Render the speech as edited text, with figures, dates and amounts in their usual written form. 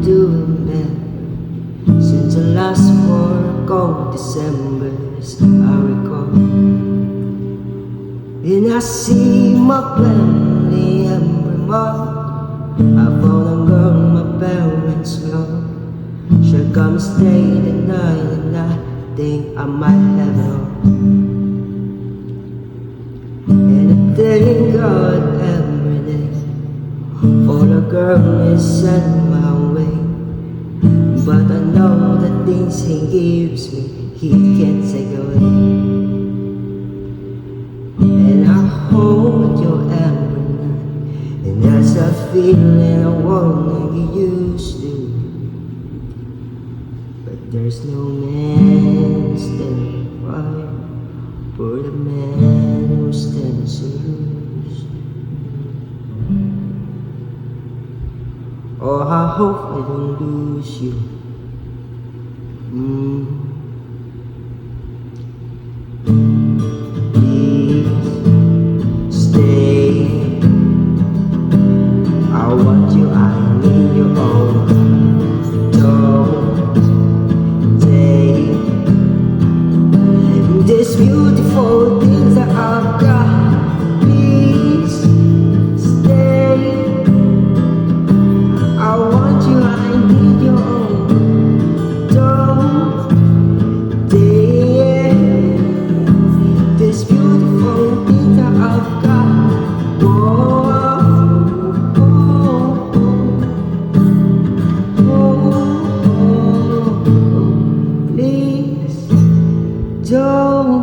do remember since the last 4 cold Decembers I recall. And I see my family every month. I found a girl my parents love. She'll come and stay the night, and I think I might have it all. And I thank God every day for the girl He sent my way. But I know the things He gives me He can't take away. And I hold you every night, and that's a feeling I wanna get used to. But there's no man standing right for the man who stands to lose. Oh, I hope I don't lose you. Please stay. I want you, I need you all. Don't take these beautiful things that I've got. Please stay. I want you, I need you all. Don't take these beautiful things that I've got. Please don't